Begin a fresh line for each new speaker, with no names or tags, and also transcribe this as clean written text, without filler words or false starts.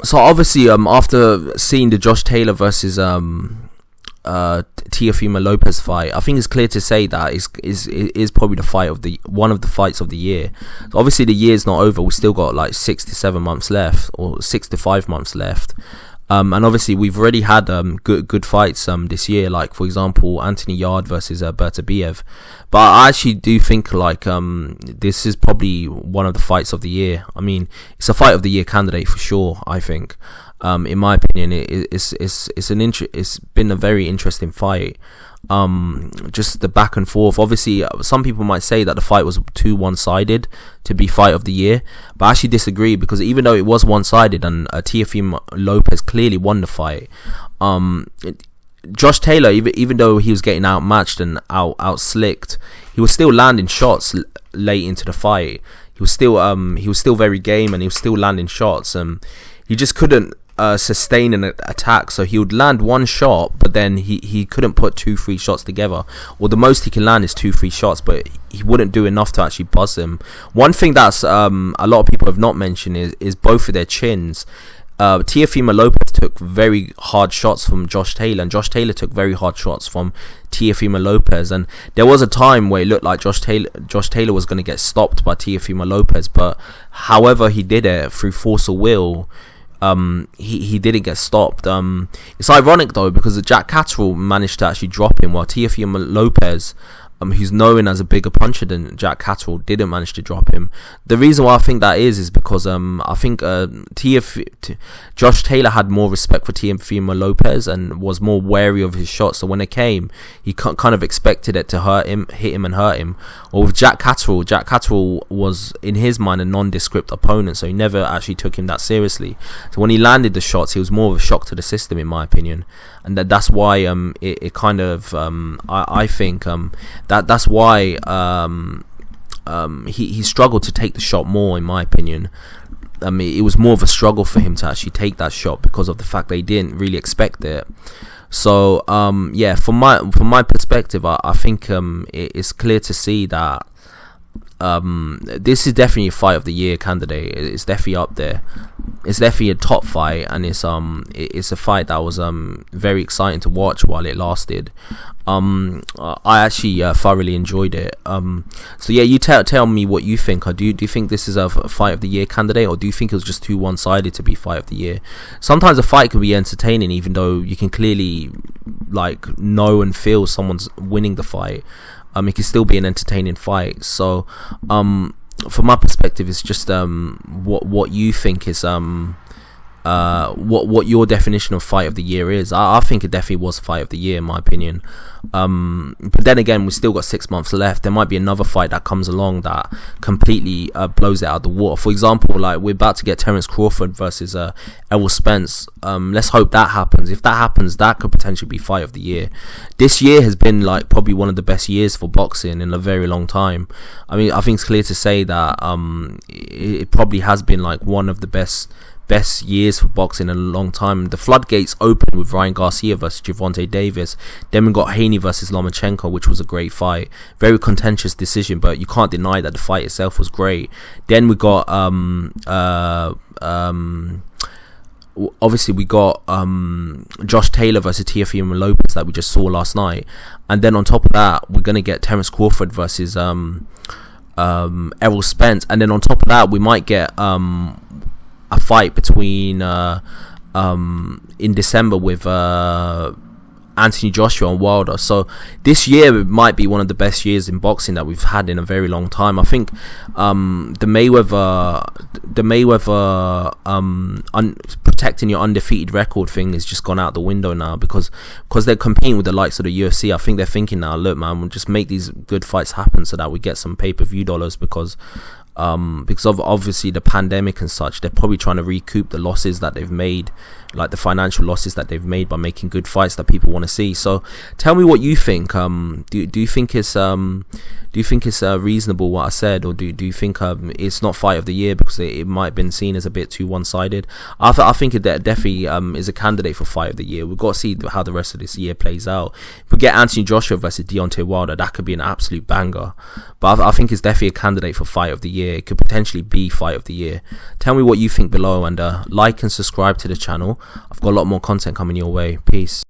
So obviously, after seeing the Josh Taylor versus TEOFIMO Lopez fight, I think it's clear to say that is probably one of the fights of the year. So obviously, the year's not over. We still got like 6 to 7 months left, or 6 to 5 months left. And obviously, we've already had good fights this year. Like, for example, Anthony Yarde versus Bertabiev. But I actually do think like this is probably one of the fights of the year. I mean, it's a fight of the year candidate for sure, I think. In my opinion, it's been a very interesting fight. Just the back and forth. Obviously, some people might say that the fight was too one-sided to be fight of the year, but I actually disagree, because even though it was one-sided and TEOFIMO Lopez clearly won the fight, Josh Taylor, even though he was getting outmatched and out-slicked, he was still landing shots late into the fight. He was still very game, and he was still landing shots. He just couldn't sustain an attack, so he would land one shot, but then he couldn't put 2-3 shots together, or the most he can land is 2-3 shots, but he wouldn't do enough to actually buzz him. One thing that's a lot of people have not mentioned is both of their chins. TEOFIMO Lopez took very hard shots from Josh Taylor, and Josh Taylor took very hard shots from TEOFIMO Lopez, and there was a time where it looked like Josh Taylor was going to get stopped by TEOFIMO Lopez, but however he did it through force of will, he didn't get stopped. It's ironic though, because Jack Catterall managed to actually drop him, while TEOFIMO Lopez, who's known as a bigger puncher than Jack Catterall, didn't manage to drop him. The reason why I think that is because I think Josh Taylor had more respect for TEOFIMO Lopez and was more wary of his shots. So when it came, he kind of expected it to hit him and hurt him. Or with Jack Catterall was in his mind a nondescript opponent, so he never actually took him that seriously. So when he landed the shots, he was more of a shock to the system, in my opinion, and that's why it kind of I think that's why he struggled to take the shot more, in my opinion. It was more of a struggle for him to actually take that shot because of the fact that he didn't really expect it. So yeah, from my perspective, I think it's clear to see that this is definitely a fight of the year candidate. It's definitely up there. It's definitely a top fight, and it's a fight that was very exciting to watch while it lasted. I actually thoroughly enjoyed it. So yeah, you tell me what you think. Do you think this is a fight of the year candidate, or do you think it was just too one-sided to be fight of the year? Sometimes a fight can be entertaining, even though you can clearly like know and feel someone's winning the fight. It can still be an entertaining fight. So from my perspective, it's just what you think is what your definition of fight of the year is. I think it definitely was fight of the year, in my opinion. But then again, we still got 6 months left. There might be another fight that comes along that completely blows it out of the water. For example, like we're about to get Terence Crawford versus Errol Spence. Let's hope that happens. If that happens, that could potentially be fight of the year. This year has been like probably one of the best years for boxing in a very long time. I mean, I think it's clear to say that it probably has been like one of the best years for boxing in a long time. The floodgates opened with Ryan Garcia versus Gervonta Davis. Then we got Haney versus Lomachenko, which was a great fight. Very contentious decision, but you can't deny that the fight itself was great. Then we got obviously we got Josh Taylor versus TEOFIMO Lopez that we just saw last night. And then on top of that, we're going to get Terence Crawford versus Errol Spence. And then on top of that, we might get a fight between in December with Anthony Joshua and Wilder. So this year might be one of the best years in boxing that we've had in a very long time. I think the Mayweather protecting your undefeated record thing has just gone out the window now, because they're competing with the likes of the UFC. I think they're thinking now, look man, we'll just make these good fights happen so that we get some pay-per-view dollars, because of obviously the pandemic and such. They're probably trying to recoup the losses that they've made, like the financial losses that they've made by making good fights that people want to see. So tell me what you think. Do you think it's reasonable what I said, or do you think it's not fight of the year because it might have been seen as a bit too one-sided? I think it definitely is a candidate for fight of the year. We've got to see how the rest of this year plays out. If we get Anthony Joshua versus Deontay Wilder, that could be an absolute banger. But I think it's definitely a candidate for fight of the year. year. It could potentially be fight of the year. Tell me what you think below, and like and subscribe to the channel. I've got a lot more content coming your way. Peace.